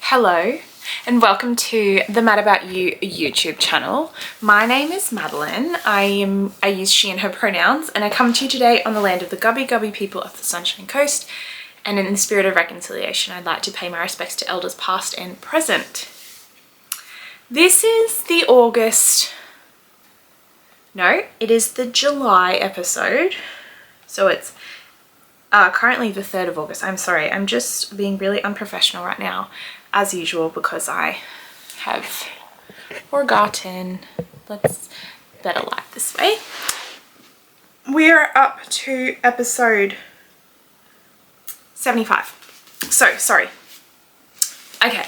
Hello and welcome to the Mad About You YouTube channel. My name is Madeleine. I use she and her pronouns, and I come to you today on the land of the Gubby Gubby people of the Sunshine Coast, and in the spirit of reconciliation I'd like to pay my respects to elders past and present. This is the it is the July episode, so it's currently the 3rd of August. I'm sorry, I'm just being really unprofessional right now, as usual, because I have forgotten. Let's better light this way. We're up to episode 75. So, sorry. Okay,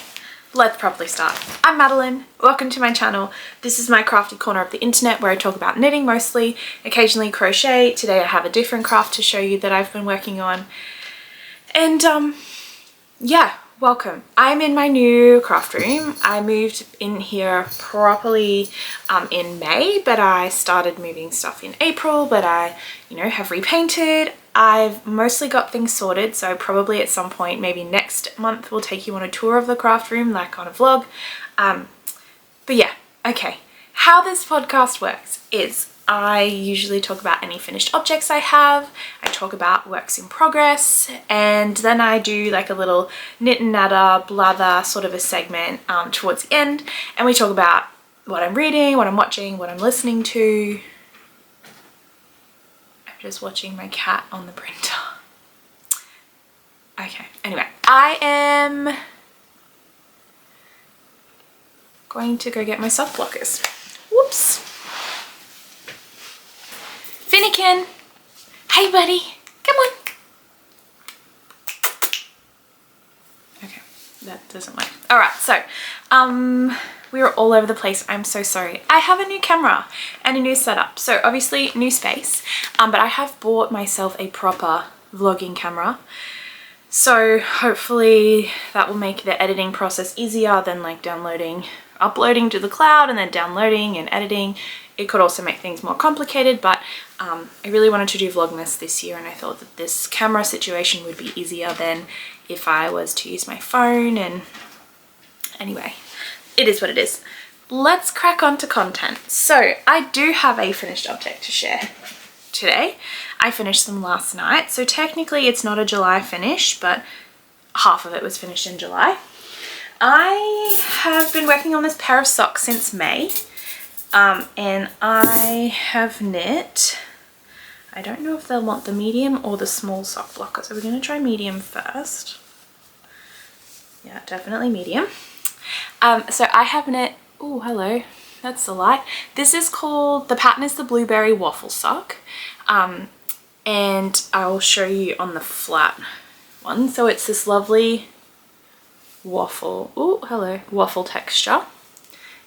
let's properly start. I'm Madeleine. Welcome to my channel. This is my crafty corner of the internet where I talk about knitting mostly, occasionally crochet. Today I have a different craft to show you that I've been working on. And yeah, welcome. I'm in my new craft room. I moved in here properly in May, but I started moving stuff in April, but I, have repainted. I've mostly got things sorted, so probably at some point, maybe next month, we'll take you on a tour of the craft room, like on a vlog. But yeah, okay. How this podcast works is I usually talk about any finished objects I have, I talk about works in progress, and then I do like a little knit and natter, blather sort of a segment towards the end, and we talk about what I'm reading, what I'm watching, what I'm listening to. I'm just watching my cat on the printer. Okay, anyway, I am going to go get my soft blockers. Whoops. Finnegan, hey buddy, come on. Okay, that doesn't work. All right, so we were all over the place. I'm so sorry. I have a new camera and a new setup, so obviously new space, but I have bought myself a proper vlogging camera, so hopefully that will make the editing process easier than like uploading to the cloud and then downloading and editing. It could also make things more complicated, but I really wanted to do Vlogmas this year, and I thought that this camera situation would be easier than if I was to use my phone. And anyway, it is what it is. Let's crack on to content. So I do have a finished object to share today. I finished them last night, so technically it's not a July finish, but half of it was finished in July. I have been working on this pair of socks since May. And I have knit, I don't know if they'll want the medium or the small sock blocker, so we're going to try medium first. Yeah, definitely medium. So I have knit, oh hello, that's the light. This is called, the pattern is the Blueberry Waffle sock, and I will show you on the flat one. So it's this lovely waffle, oh hello, waffle texture.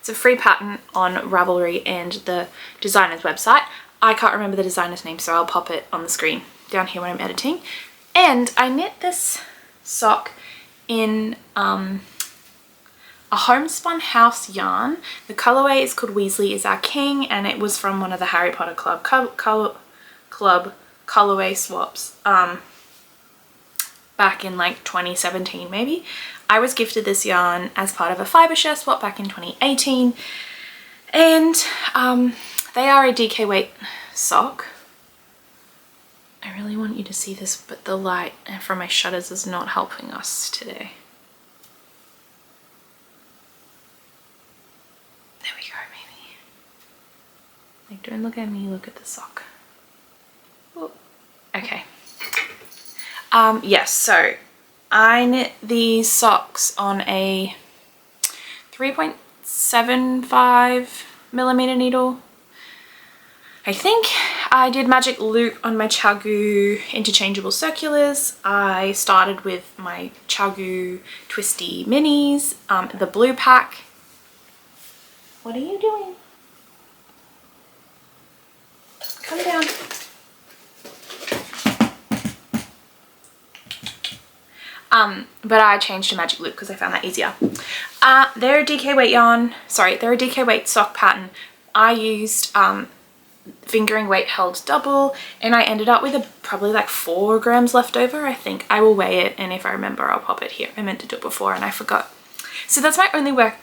It's a free pattern on Ravelry and the designer's website. I can't remember the designer's name, so I'll pop it on the screen down here when I'm editing. And I knit this sock in a homespun house yarn. The colorway is called Weasley is Our King, and it was from one of the Harry Potter Club colorway swaps back in like 2017 maybe. I was gifted this yarn as part of a fibre share swap back in 2018, and they are a DK weight sock. I really want you to see this, but the light from my shutters is not helping us today. There we go, maybe. Like, don't look at me, look at the sock. Ooh. Okay. Yes, so I knit these socks on a 3.75 millimeter needle. I think I did magic loop on my ChiaoGoo interchangeable circulars. I started with my ChiaoGoo twisty minis, the blue pack. What are you doing? Come down. But I changed to magic loop because I found that easier. They're a DK weight yarn, sorry, they're a DK weight sock pattern. I used fingering weight held double, and I ended up with probably like 4 grams left over. I think I will weigh it, and if I remember I'll pop it here. I meant to do it before and I forgot. So that's my only work,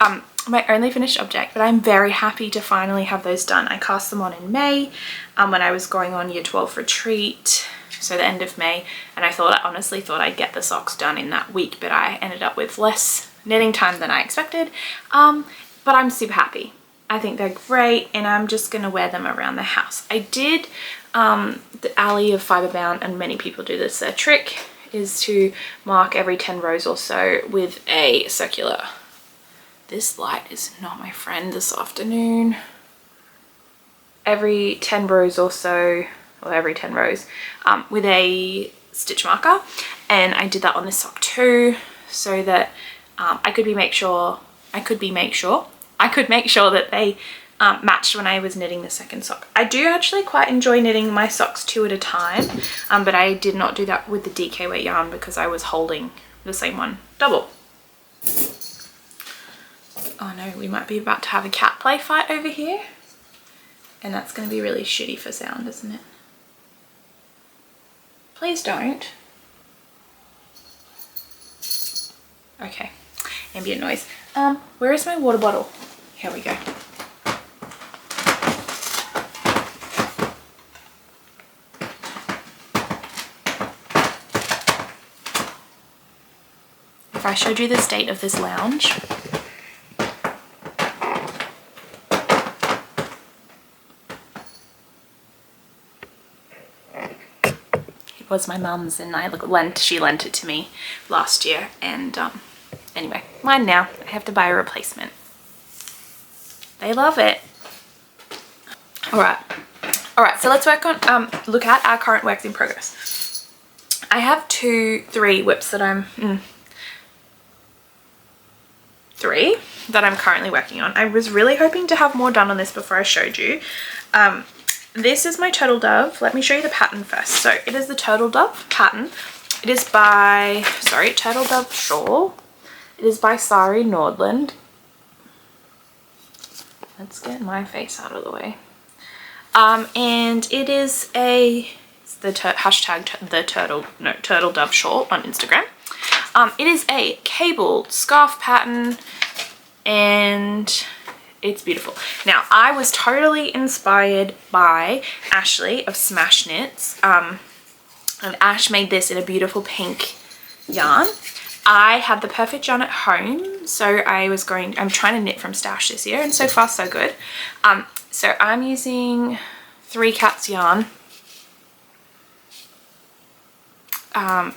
my only finished object, but I'm very happy to finally have those done. I cast them on in May when I was going on Year 12 retreat, so the end of May, and I honestly thought I'd get the socks done in that week, but I ended up with less knitting time than I expected, but I'm super happy. I think they're great, and I'm just going to wear them around the house. I did the alley of fiber bound, and many people do this. Their trick is to mark every 10 rows or so with a circular. This light is not my friend this afternoon. Every 10 rows or so, or every 10 rows, with a stitch marker, and I did that on this sock too, so that I could make sure that they matched when I was knitting the second sock. I do actually quite enjoy knitting my socks 2 at a time, but I did not do that with the DK weight yarn because I was holding the same one double. Oh no, we might be about to have a cat play fight over here, and that's going to be really shitty for sound, isn't it? Please don't. Okay, ambient noise. Where is my water bottle? Here we go. If I showed you the state of this lounge, it was my mum's, and she lent it to me last year, and anyway, mine now. I have to buy a replacement. They love it. All right, so let's work on look at our current works in progress. I have 3 whips that I'm three that I'm currently working on. I was really hoping to have more done on this before I showed you. This is my turtle dove. Let me show you the pattern first. So it is the turtle dove pattern. It is by, turtle dove shawl. It is by Sari Nordland. Let's get my face out of the way. And it is turtle dove shawl on Instagram. It is a cabled scarf pattern, and it's beautiful. Now, I was totally inspired by Ashley of Smash Knits, and Ash made this in a beautiful pink yarn. I had the perfect yarn at home, so I'm trying to knit from stash this year, and so far so good. So I'm using 3 Cats yarn.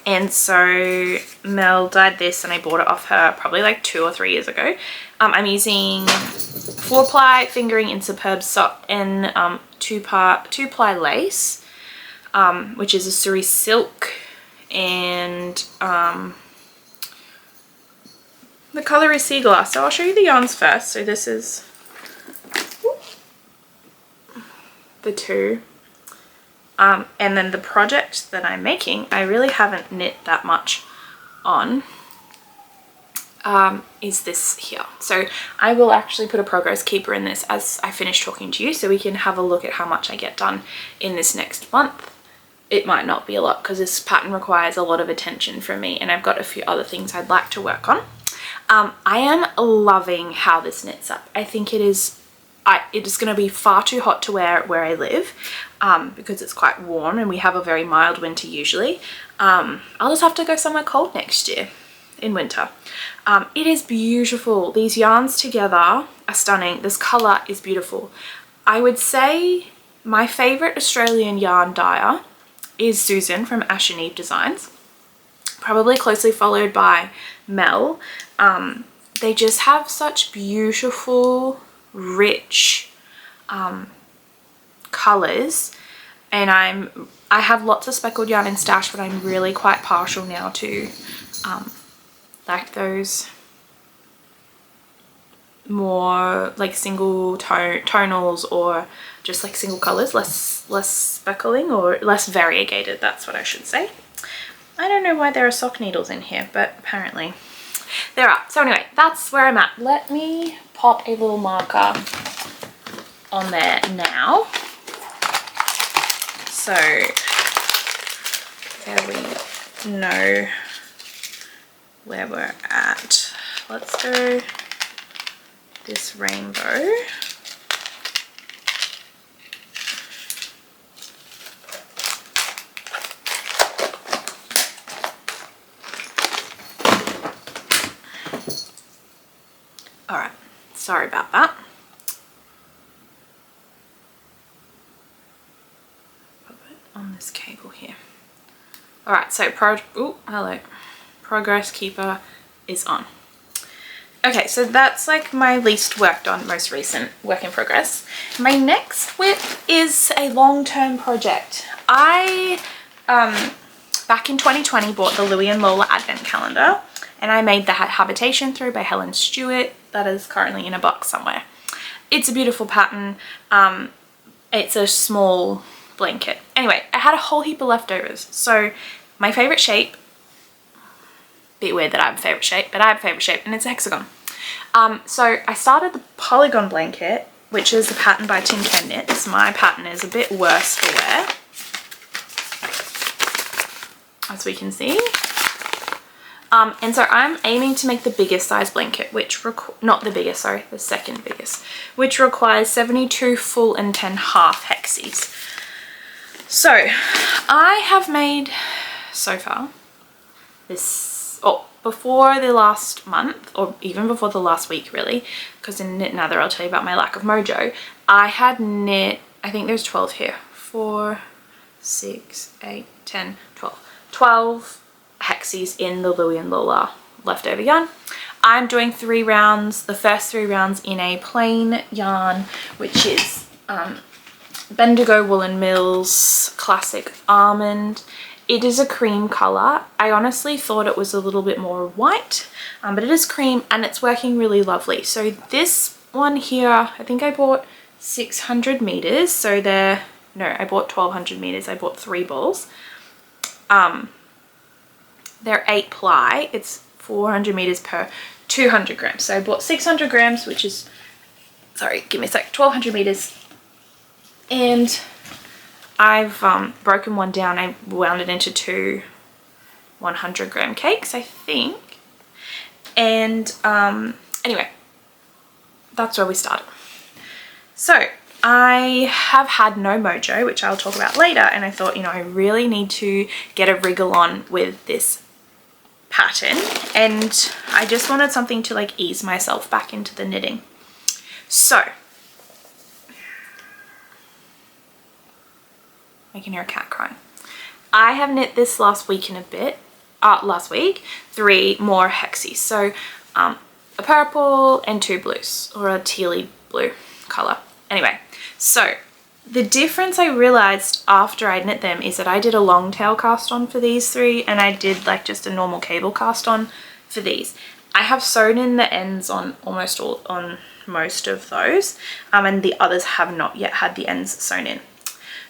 And so Mel dyed this, and I bought it off her probably like 2 or 3 years ago. I'm using 4-ply fingering in Superb Sock and 2-ply lace, which is a Suri silk, and the color is sea glass. So I'll show you the yarns first. So this is the 2. And then the project that I'm making, I really haven't knit that much on, is this here. So I will actually put a progress keeper in this as I finish talking to you, so we can have a look at how much I get done in this next month. It might not be a lot because this pattern requires a lot of attention from me, and I've got a few other things I'd like to work on. I am loving how this knits up. I think it is going to be far too hot to wear where I live, because it's quite warm and we have a very mild winter usually. I'll just have to go somewhere cold next year in winter. It is beautiful. These yarns together are stunning. This colour is beautiful. I would say my favourite Australian yarn dyer is Susan from Ash and Eve Designs, probably closely followed by Mel. They just have such beautiful, rich colors, and I have lots of speckled yarn in stash, but I'm really quite partial now to like those more like single tonals, or just like single colors, less speckling or less variegated, that's what I should say. I don't know why there are sock needles in here, but apparently there are. So anyway, that's where I'm at. Let me pop a little marker on there now, so there we know where we're at. let's go this rainbow. All right, sorry about that. Put it on this cable here. All right, so progress keeper is on. Okay, so that's like my least worked on, most recent work in progress. My next whip is a long-term project. I, back in 2020, bought the Louie and Lola Advent Calendar, and I made the Habitation Through by Helen Stewart. That is currently in a box somewhere. It's a beautiful pattern. It's a small blanket. Anyway, I had a whole heap of leftovers. So my favorite shape, bit weird that I have a favorite shape, but I have a favorite shape, and it's a hexagon. So I started the Polygon blanket, which is a pattern by Tincanknits. My pattern is a bit worse for wear, as we can see. And so I'm aiming to make the biggest size blanket, which not the biggest, sorry, the second biggest, which requires 72 full and 10 half hexis. So I have made so far this, before the last month, or even before the last week really, because in Knit Natter I'll tell you about my lack of mojo, I had knit, I think there's 12 here, 4, 6, 8, 10, 12 hexis in the Louie and Lola leftover yarn. I'm doing 3 rounds, the first 3 rounds in a plain yarn, which is Bendigo Woolen Mills Classic Almond. It is a cream colour. I honestly thought it was a little bit more white, but it is cream and it's working really lovely. So this one here, I think I bought 600 meters. So I bought 1200 meters. I bought 3 balls. They're 8 ply. It's 400 meters per 200 grams. So I bought 600 grams, which is, sorry, give me a sec, 1200 meters. And I've broken one down. I wound it into 2 100-gram cakes, I think. And anyway, that's where we started. So I have had no mojo, which I'll talk about later, and I thought, I really need to get a wriggle on with this pattern, and I just wanted something to like ease myself back into the knitting. So I can hear a cat crying. I have knit this last week and a bit, 3 more hexis. So a purple and 2 blues, or a tealy blue color. Anyway, so the difference I realized after I knit them is that I did a long tail cast on for these 3, and I did like just a normal cable cast on for these. I have sewn in the ends on most of those, and the others have not yet had the ends sewn in.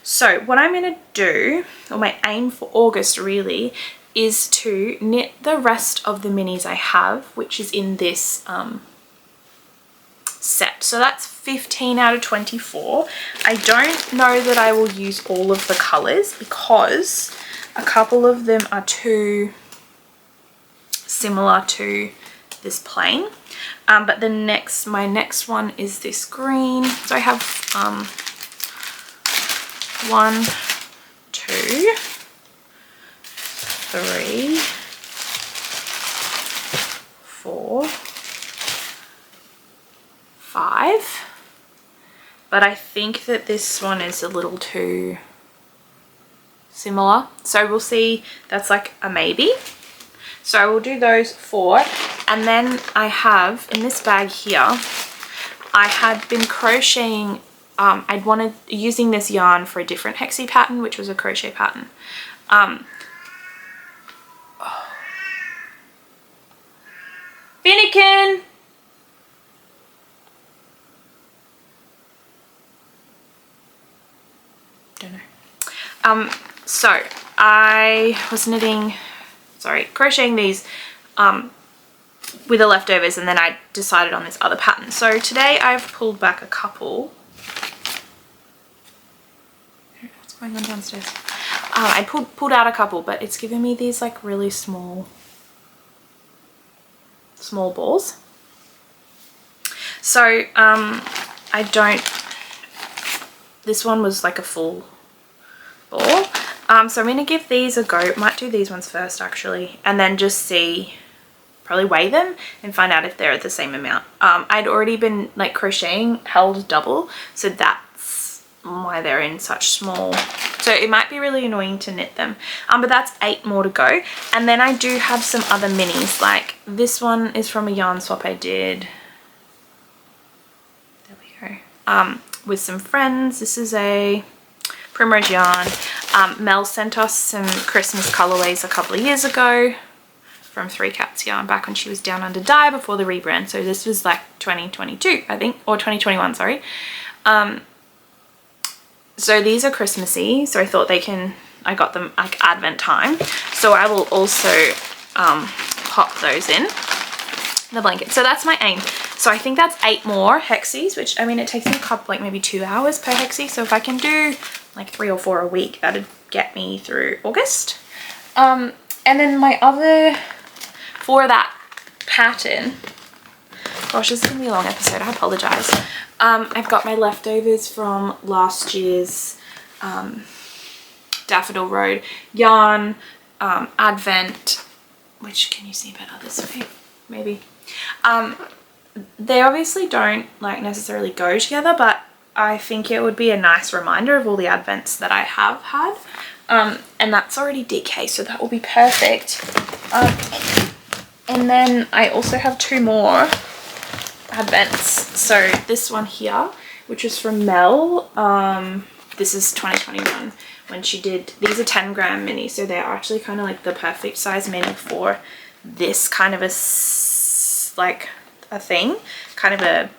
So what I'm going to do, or my aim for August really, is to knit the rest of the minis I have, which is in this set. So that's 15 out of 24. I don't know that I will use all of the colors because a couple of them are too similar to this plain. But my next one is this green. So I have 1, 2, 3, 4, 5, but I think that this one is a little too similar, so we'll see. That's like a maybe. So I will do those 4, and then I have in this bag here, I had been crocheting, I'd wanted using this yarn for a different hexi pattern, which was a crochet pattern. Finnegan! Don't know. So I was crocheting these with the leftovers, and then I decided on this other pattern. So today I've pulled back a couple. What's going on downstairs? I pulled out a couple, but it's giving me these like really small. small balls. So this one was like a full ball. So I'm going to give these a go. Might do these ones first actually, and then just see, probably weigh them and find out if they're the same amount. I'd already been like crocheting held double, so that's why they're in such small. So it might be really annoying to knit them. But that's 8 more to go. And then I do have some other minis, like this one is from a yarn swap I did. There we go. With some friends. This is a Primrose yarn. Mel sent us some Christmas colorways a couple of years ago from Three Cats yarn, back when she was down under Dye before the rebrand. So this was like 2022 I think, or 2021, sorry. So these are Christmassy, so I thought I got them like Advent time. So I will also pop those in the blanket. So that's my aim. So I think that's 8 more Hexis, which I mean, it takes me a couple, like maybe 2 hours per Hexi. So if I can do like 3 or 4 a week, that'd get me through August. And then my other, for that pattern, gosh, this is gonna be a long episode, I apologize. I've got my leftovers from last year's Daffodil Road yarn, Advent, which, can you see better this way? Maybe. They obviously don't like necessarily go together, but I think it would be a nice reminder of all the Advents that I have had. And that's already DK, so that will be perfect. And then I also have 2 more Advents. So this one here, which is from Mel, this is 2021 when she did, these are 10 gram mini, so they're actually kind of like the perfect size mini for this kind of like a thing, kind of a,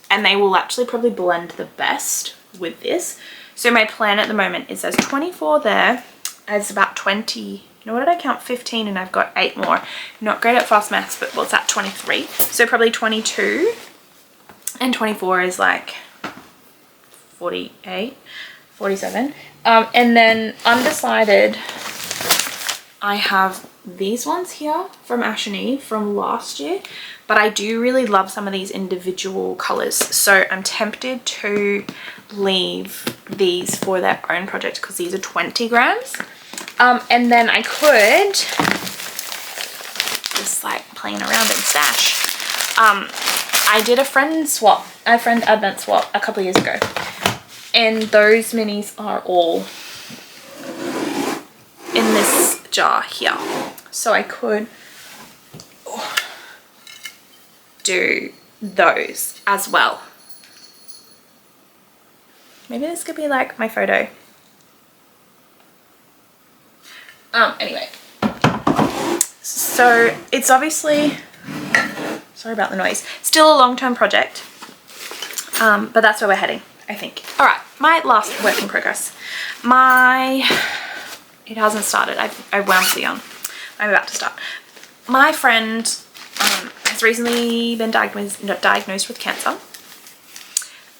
and they will actually probably blend the best with this. So my plan at the moment is there's 24 there, as about 20, you know, what did I count, 15, and I've got 8 more. Not great at fast maths, but what's that, 23? So probably 22, and 24 is like 48, 47. And then undecided, I have these ones here from Ash and Eve from last year, but I do really love some of these individual colors, so I'm tempted to leave these for their own project because these are 20 grams. And then I could just like playing around in stash. I did a friend Advent swap a couple of years ago, and those minis are all in this jar here. So I could do those as well. Maybe this could be like my photo. Anyway, so it's obviously, sorry about the noise, still a long-term project, but that's where we're heading, I think. All right, my last work in progress. It hasn't started. I wound the yarn. I'm about to start. My friend has recently been diagnosed with cancer,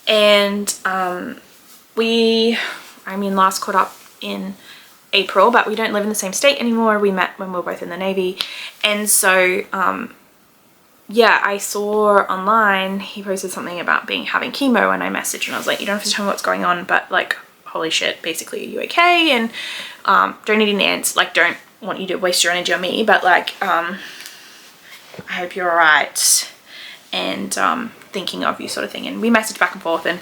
and last caught up in April, but we don't live in the same state anymore. We met when we were both in the Navy, and so yeah, I saw online he posted something about having chemo, and I messaged and I was like, you don't have to tell me what's going on, but like, holy shit, basically, are you okay? And don't need any answers, like, don't want you to waste your energy on me, but like, I hope you're all right, and thinking of you, sort of thing. And we messaged back and forth, and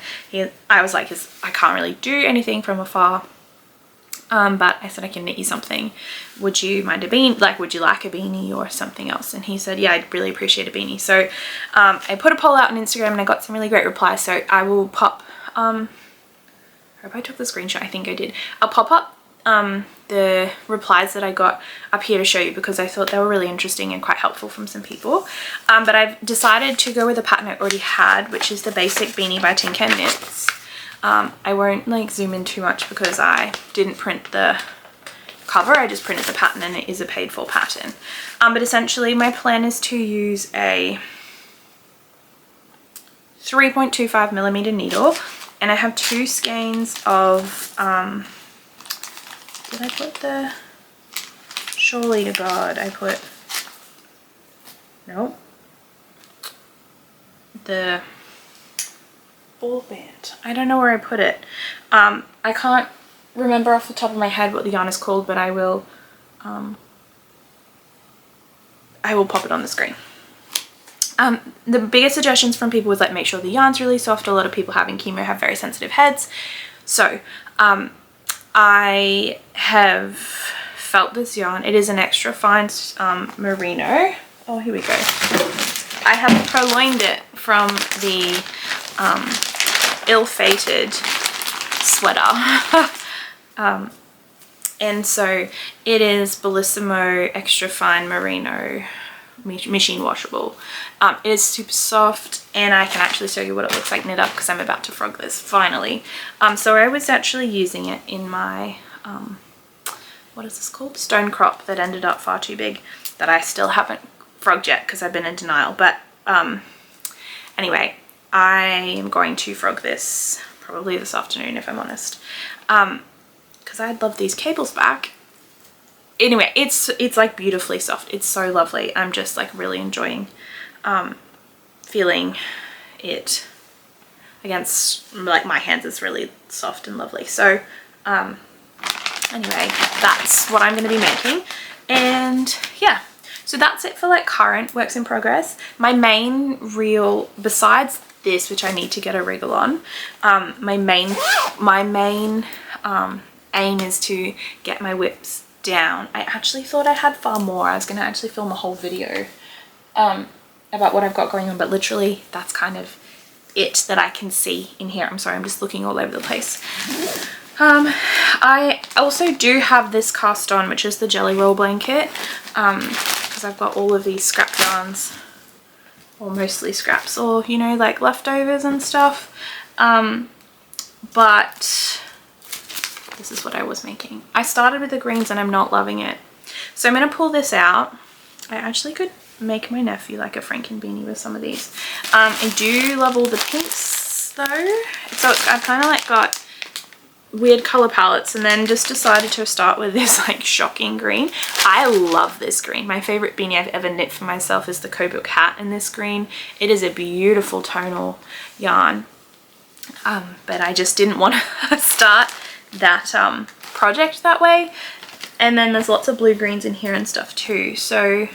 I was like, I can't really do anything from afar, but I said I can knit you something. Would you mind a beanie? Like, would you like a beanie or something else? And he said, yeah, I'd really appreciate a beanie. So I put a poll out on Instagram, and I got some really great replies. So I will pop. I hope I took the screenshot. I think I did. I'll pop up the replies that I got up here to show you, because I thought they were really interesting and quite helpful from some people. But I've decided to go with a pattern I already had, which is the basic beanie by Tincanknits. I won't like zoom in too much because I didn't print the cover, I just printed the pattern, and it is a paid for pattern. But essentially my plan is to use a 3.25mm needle, and I have 2 skeins of did I put the, surely to God I put, nope, the ball band. I don't know where I put it. I can't remember off the top of my head what the yarn is called, but I will pop it on the screen. The biggest suggestions from people was like, make sure the yarn's really soft. A lot of people having chemo have very sensitive heads. So I have felt this yarn. It is an extra fine merino. Oh, here we go. I have purloined it from the ill-fated sweater. And so it is Bellissimo extra fine merino, machine washable. It is super soft, and I can actually show you what it looks like knit up because I'm about to frog this finally. So I was actually using it in my what is this called, stone crop, that ended up far too big, that I still haven't frogged yet because I've been in denial. But anyway, I am going to frog this probably this afternoon, if I'm honest, because I'd love these cables back. Anyway, it's like beautifully soft. It's so lovely. I'm just like really enjoying feeling it against like my hands. Is really soft and lovely. So anyway, that's what I'm going to be making. And yeah, so that's it for like current works in progress. My main reel, besides this, which I need to get a wriggle on, my main aim is to get my whips down. I actually thought I had far more. I was going to actually film a whole video about what I've got going on, but literally that's kind of it that I can see in here. I'm sorry, I'm just looking all over the place. I also do have this cast on, which is the jelly roll blanket, because I've got all of these scrap yarns, or mostly scraps, or you know, like leftovers and stuff, but this is what I was making. I started with the greens and I'm not loving it, so I'm going to pull this out. I actually could make my nephew like a Franken beanie with some of these. I do love all the pinks though, so I've kind of like got weird color palettes, and then just decided to start with this like shocking green. I love this green. My favorite beanie I've ever knit for myself is the Kobook hat in this green. It is a beautiful tonal yarn, but I just didn't want to start that project that way. And then there's lots of blue greens in here and stuff too, so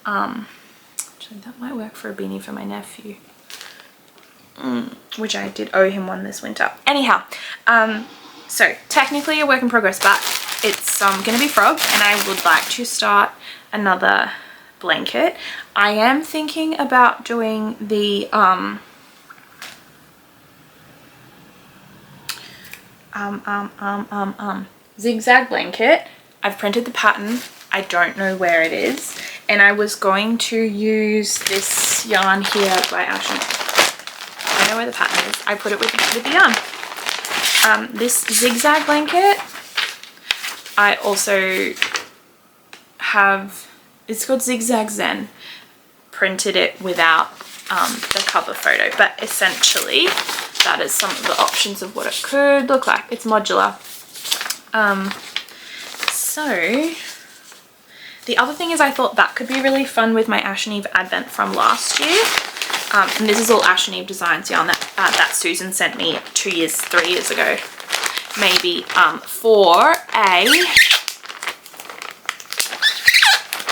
actually that might work for a beanie for my nephew, which I did owe him one this winter. Anyhow, so technically a work in progress, but it's going to be frogged, and I would like to start another blanket. I am thinking about doing the zigzag blanket. I've printed the pattern. I don't know where it is, and I was going to use this yarn here by Ashen. I know where the pattern is. I put it with the yarn. This zigzag blanket, I also have, it's called Zigzag Zen. Printed it without the cover photo, but essentially that is some of the options of what it could look like. It's modular. So the other thing is, I thought that could be really fun with my Ashen Eve Advent from last year. And this is all Ashen Eve Designs yarn that Susan sent me 3 years ago, maybe,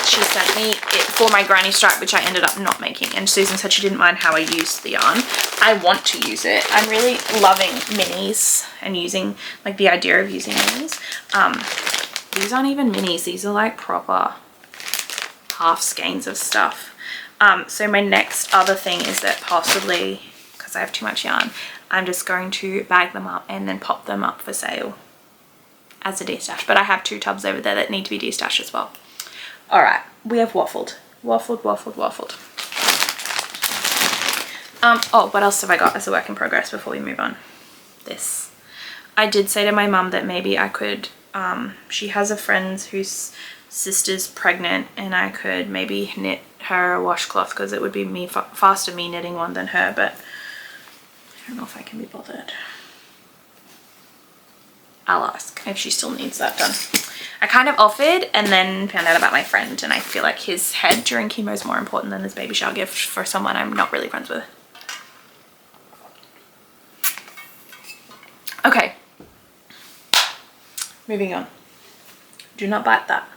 she sent me it for my granny stripe, which I ended up not making, and Susan said she didn't mind how I used the yarn. I want to use it. I'm really loving minis and using, like, the idea of using minis. These aren't even minis, these are like proper half skeins of stuff. So my next other thing is that possibly, because I have too much yarn, I'm just going to bag them up and then pop them up for sale as a destash. But I have 2 tubs over there that need to be destashed as well. All right, we have waffled. Oh, what else have I got as a work in progress before we move on? This. I did say to my mum that maybe I could, she has a friend whose sister's pregnant, and I could maybe knit her a washcloth, because it would be faster me knitting one than her, but I don't know if I can be bothered. I'll ask if she still needs that done. I kind of offered and then found out about my friend, and I feel like his head during chemo is more important than this baby shower gift for someone I'm not really friends with. Okay, moving on. Do not bite that.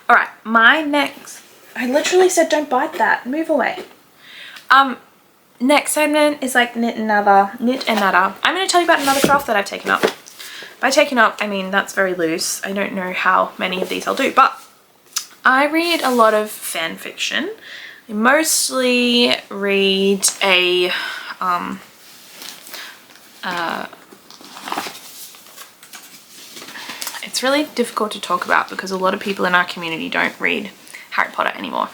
All right, my next, I literally said don't bite that, move away. Next segment is like knit and natter. I'm going to tell you about another craft that I've taken up. By taking up, I mean that's very loose. I don't know how many of these I'll do, but I read a lot of fan fiction. I mostly read a it's really difficult to talk about because a lot of people in our community don't read Harry Potter anymore.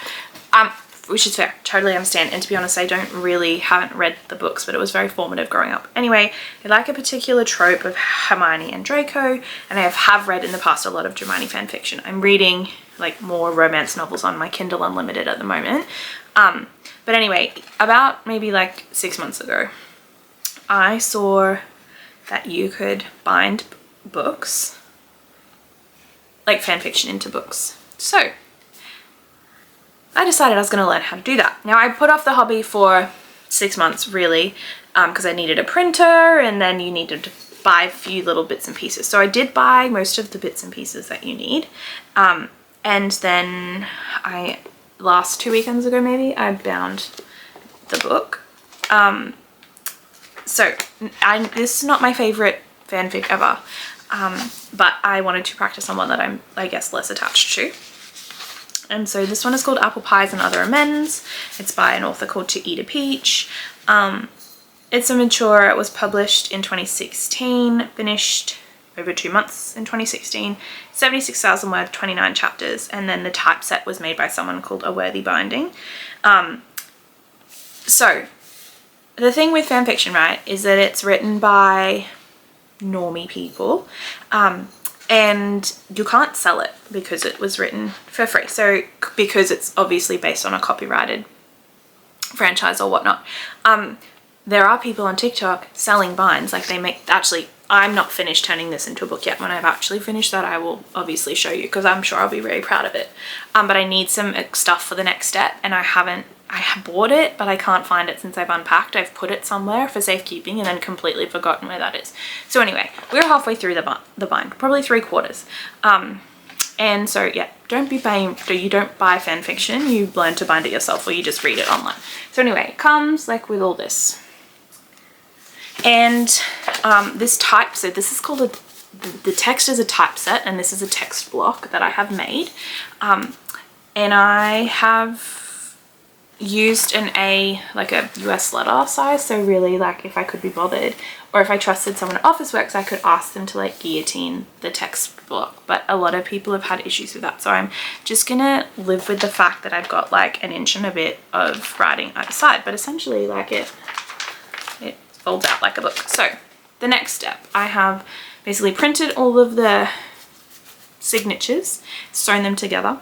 Which is fair, totally understand. And to be honest, I haven't read the books, but it was very formative growing up. Anyway, I like a particular trope of Hermione and Draco, and I have read in the past a lot of Hermione fan fiction. I'm reading like more romance novels on my Kindle Unlimited at the moment. But anyway, about maybe like 6 months ago, I saw that you could bind books, like fan fiction, into books. So I decided I was going to learn how to do that. Now I put off the hobby for 6 months really, because I needed a printer and then you needed to buy a few little bits and pieces. So I did buy most of the bits and pieces that you need. And then last 2 weekends ago maybe, I bound the book. So this is not my favorite fanfic ever, but I wanted to practice on one that I'm, I guess, less attached to. And so this one is called Apple Pies and Other Amends. It's by an author called ToEatAPeach. It's a mature, it was published in 2016, finished over 2 months in 2016, 76,000 words, 29 chapters, and then the typeset was made by someone called A Worthy Binding. So the thing with fanfiction, right, is that it's written by normie people, and you can't sell it because it was written for free. So because it's obviously based on a copyrighted franchise or whatnot, there are people on TikTok selling binds. Like they make, actually, I'm not finished turning this into a book yet. When I've actually finished that, I will obviously show you because I'm sure I'll be very proud of it. But I need some stuff for the next step, and I have bought it, but I can't find it since I've unpacked. I've put it somewhere for safekeeping and then completely forgotten where that is. So anyway, we're halfway through the bind, probably 3/4. And so yeah, you don't buy fan fiction, you learn to bind it yourself, or you just read it online. So anyway, it comes like with all this. And this is called the text is a typeset, and this is a text block that I have made. And I have used like a US letter size, so really, like, if I could be bothered, or if I trusted someone at Officeworks, I could ask them to like guillotine the text block, but a lot of people have had issues with that, so I'm just gonna live with the fact that I've got like an inch and a bit of writing either side, but essentially like it folds out like a book. So the next step, I have basically printed all of the signatures, sewn them together,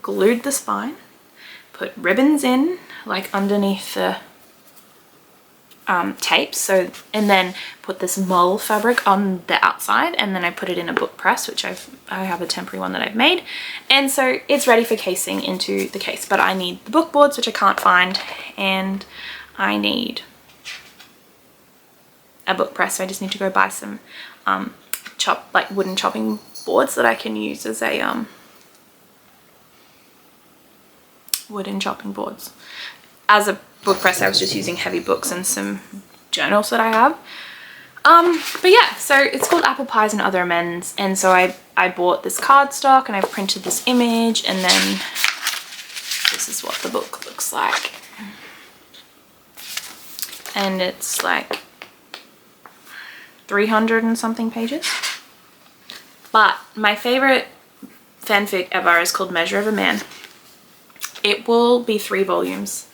glued the spine, put ribbons in like underneath the tape, so, and then put this mull fabric on the outside, and then I put it in a book press, which I have a temporary one that I've made, and so it's ready for casing into the case. But I need the book boards, which I can't find, and I need a book press, so I just need to go buy some wooden chopping boards that I can use as a wooden chopping boards. As a book press, I was just using heavy books and some journals that I have. But yeah, so it's called Apple Pies and Other Amends, and so I bought this cardstock and I've printed this image, and then this is what the book looks like. And it's like 300 and something pages. But my favorite fanfic ever is called Measure of a Man. It will be 3 volumes,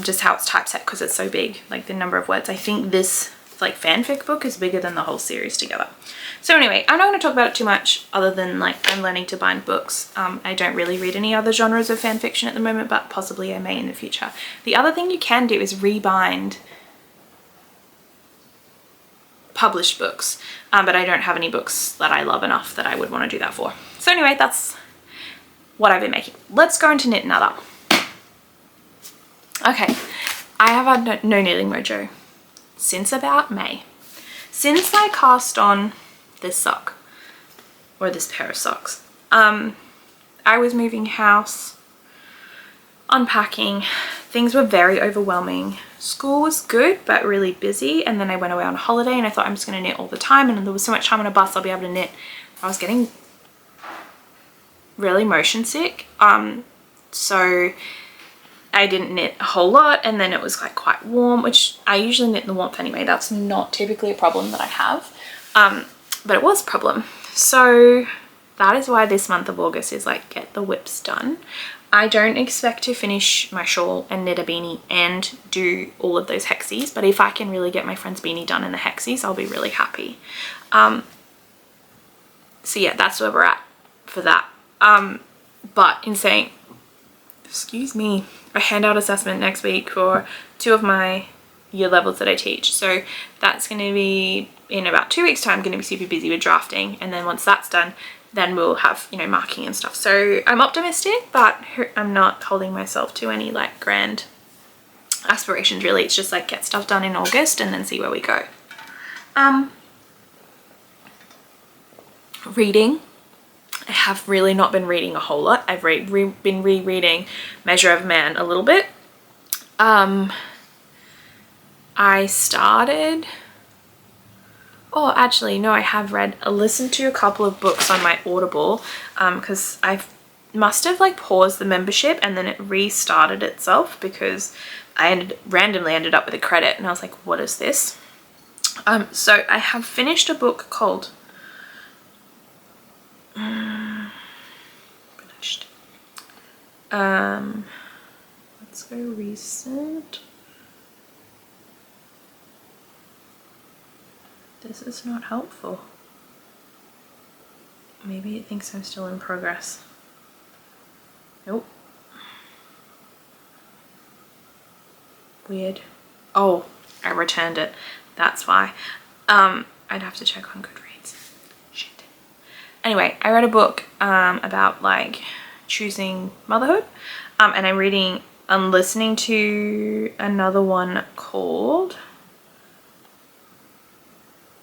just how it's typeset because it's so big, like the number of words. I think this like fanfic book is bigger than the whole series together. So anyway, I'm not going to talk about it too much other than like I'm learning to bind books. I don't really read any other genres of fan fiction at the moment, but possibly I may in the future. The other thing you can do is rebind published books, but I don't have any books that I love enough that I would want to do that for. So anyway, that's what I've been making. Let's go into Knit Natter. Okay, I have had no knitting mojo since about May. Since I cast on this sock, or this pair of socks, I was moving house, unpacking, things were very overwhelming. School was good but really busy, and then I went away on a holiday and I thought I'm just going to knit all the time, and there was so much time on a bus I'll be able to knit. I was getting really motion sick, so I didn't knit a whole lot, and then it was like quite warm, which I usually knit in the warmth anyway. That's not typically a problem that I have, but it was a problem. So that is why this month of August is like get the whips done. I don't expect to finish my shawl and knit a beanie and do all of those Hexis, but if I can really get my friend's beanie done in the Hexis, I'll be really happy. So yeah, that's where we're at for that. But in saying, excuse me, a handout assessment next week for 2 of my year levels that I teach. So that's going to be in about 2 weeks time, going to be super busy with drafting. And then once that's done, then we'll have, you know, marking and stuff. So I'm optimistic, but I'm not holding myself to any like grand aspirations really. It's just like get stuff done in August and then see where we go. Reading. I have really not been reading a whole lot. I've been rereading Measure of Man a little bit. I started... Oh, actually, no, I have listened to a couple of books on my Audible, because I must have like paused the membership and then it restarted itself because I randomly ended up with a credit and I was like, what is this? So I have finished a book called let's go recent. This is not helpful. Maybe it thinks I'm still in progress. Nope. Weird. Oh, I returned it. That's why. I'd have to check on Goodreads. Shit. Anyway, I read a book about like choosing motherhood, and I'm listening to another one called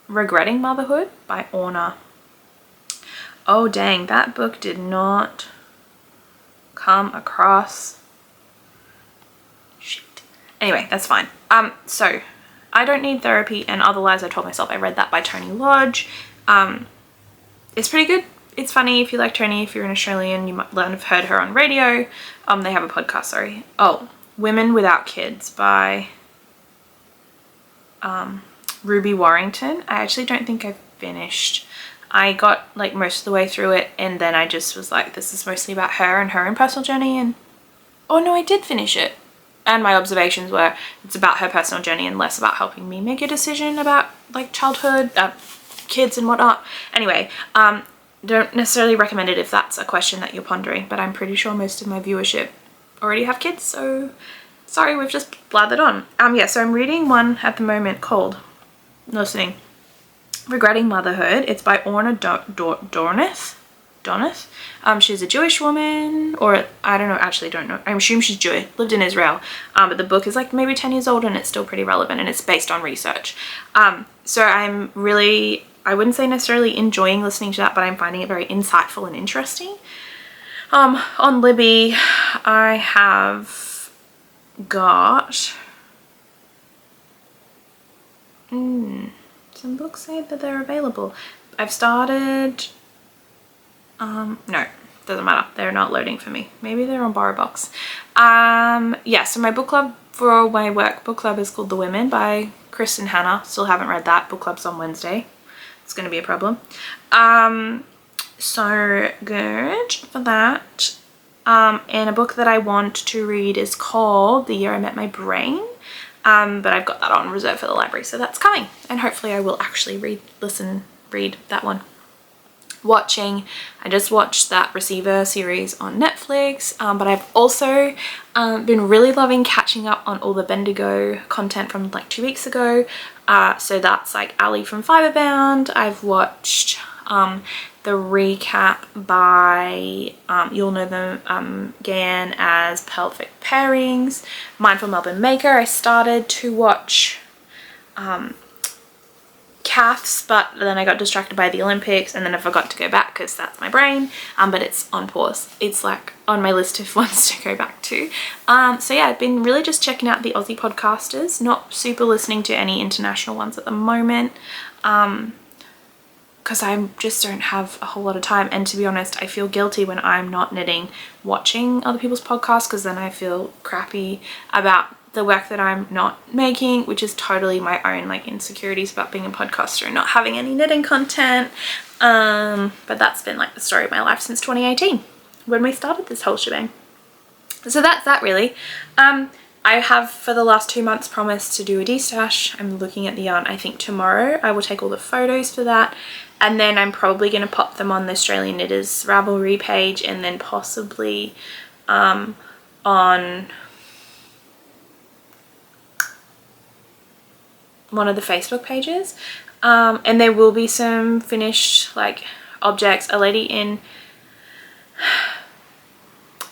Regretting Motherhood by Orna. Oh dang, that book did not come across. Shit. Anyway, that's fine. So I Don't Need Therapy and Other Lies I Told Myself. I read that by Toni Lodge. It's pretty good. It's funny if you like Toni. If you're an Australian, you might have heard her on radio. They have a podcast, sorry. Oh, Women Without Kids by Ruby Warrington. I actually don't think I've finished. I got like most of the way through it and then I just was like, this is mostly about her and her own personal journey, and oh no, I did finish it. And my observations were it's about her personal journey and less about helping me make a decision about like childhood, kids and whatnot. Anyway, don't necessarily recommend it if that's a question that you're pondering, but I'm pretty sure most of my viewership already have kids, so sorry, we've just blathered on. Yeah, so I'm reading one at the moment called Regretting Motherhood. It's by Orna Donath. She's a Jewish woman, or I don't know, actually don't know. I assume she's Jewish, lived in Israel. But the book is like maybe 10 years old and it's still pretty relevant and it's based on research. So I'm really, I wouldn't say necessarily enjoying listening to that, but I'm finding it very insightful and interesting. On Libby, I have got some books say that they're available. I've started, no, doesn't matter. They're not loading for me. Maybe they're on BorrowBox. Yeah, so my book club for my work book club is called The Women by Chris and Hannah. Still haven't read that. Book club's on Wednesday. It's going to be a problem. So good for that. And a book that I want to read is called The Year I Met My Brain. But I've got that on reserve for the library, so that's coming. And hopefully I will actually read that one. watching. I just watched that Receiver series on Netflix, but I've also been really loving catching up on all the Bendigo content from like 2 weeks ago. So that's like Ali from Fiberbound. I've watched the recap by, you'll know them, Gan as Purlfect Pairings, Mindful Melbourne Maker. I started to watch Calves, but then I got distracted by the Olympics and then I forgot to go back because that's my brain, but it's on pause. It's like on my list of ones to go back to. So yeah, I've been really just checking out the Aussie podcasters, not super listening to any international ones at the moment, because I just don't have a whole lot of time. And to be honest, I feel guilty when I'm not knitting watching other people's podcasts, because then I feel crappy about the work that I'm not making, which is totally my own like insecurities about being a podcaster and not having any knitting content. But that's been like the story of my life since 2018 when we started this whole shebang. So that's that really. I have for the last 2 months promised to do a destash. I'm looking at the yarn. I think tomorrow I will take all the photos for that, and then I'm probably going to pop them on the Australian Knitters Ravelry page, and then possibly on one of the Facebook pages. And there will be some finished like objects. A lady in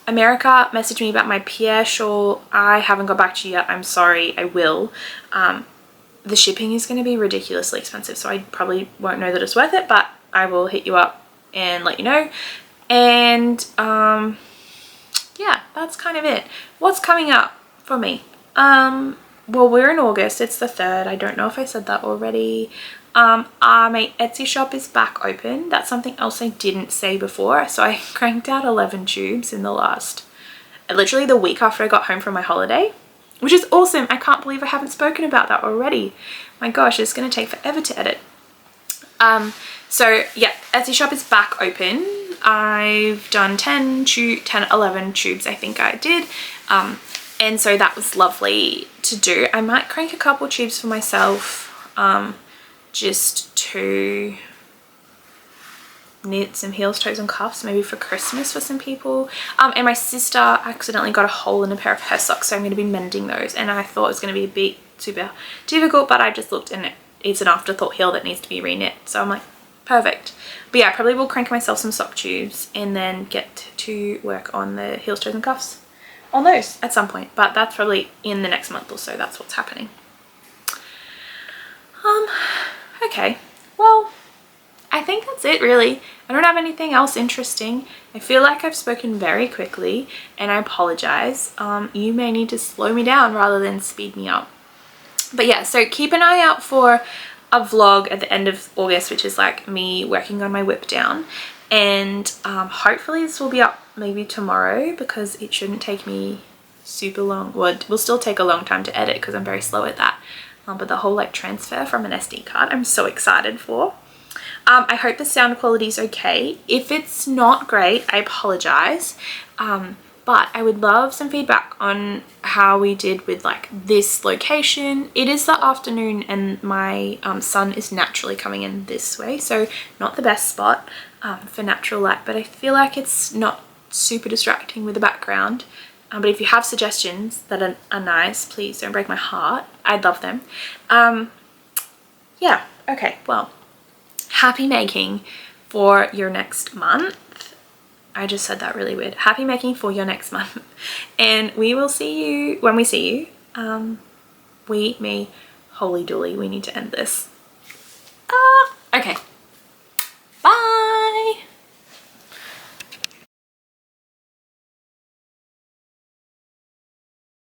America messaged me about my Pierre shawl. I haven't got back to you yet. I'm sorry. I will. The shipping is going to be ridiculously expensive, so I probably won't know that it's worth it, but I will hit you up and let you know. And yeah, that's kind of it. What's coming up for me? Well, we're in August. It's the 3rd. I don't know if I said that already. My Etsy shop is back open. That's something else I didn't say before. So I cranked out 11 tubes in the last, literally the week after I got home from my holiday, which is awesome. I can't believe I haven't spoken about that already. My gosh, it's going to take forever to edit. So yeah, Etsy shop is back open. I've done 11 tubes, I think I did. And so that was lovely to do. I might crank a couple tubes for myself, just to knit some heels, toes and cuffs, maybe for Christmas for some people. And my sister accidentally got a hole in a pair of her socks, so I'm going to be mending those. And I thought it was going to be a bit super difficult, but I just looked and it's an afterthought heel that needs to be re-knit. So I'm like, perfect. But yeah, I probably will crank myself some sock tubes and then get to work on the heels, toes and cuffs on those at some point, but that's probably in the next month or so. That's what's happening. Okay, well, I think that's it really. I don't have anything else interesting. I feel like I've spoken very quickly and I apologize. You may need to slow me down rather than speed me up. But yeah, so keep an eye out for a vlog at the end of August, which is like me working on my whip down. And hopefully this will be up maybe tomorrow, because it shouldn't take me super long. Well, it will still take a long time to edit because I'm very slow at that. But the whole like transfer from an SD card, I'm so excited for. I hope the sound quality is okay. If it's not great, I apologize. But I would love some feedback on how we did with like this location. It is the afternoon and my sun is naturally coming in this way, so not the best spot for natural light, but I feel like it's not super distracting with the background. But if you have suggestions that are nice, please don't break my heart. I'd love them. Yeah, okay, well, happy making for your next month. I just said that really weird. Happy making for your next month. And we will see you when we see you. Me, holy dooly, we need to end this. Okay.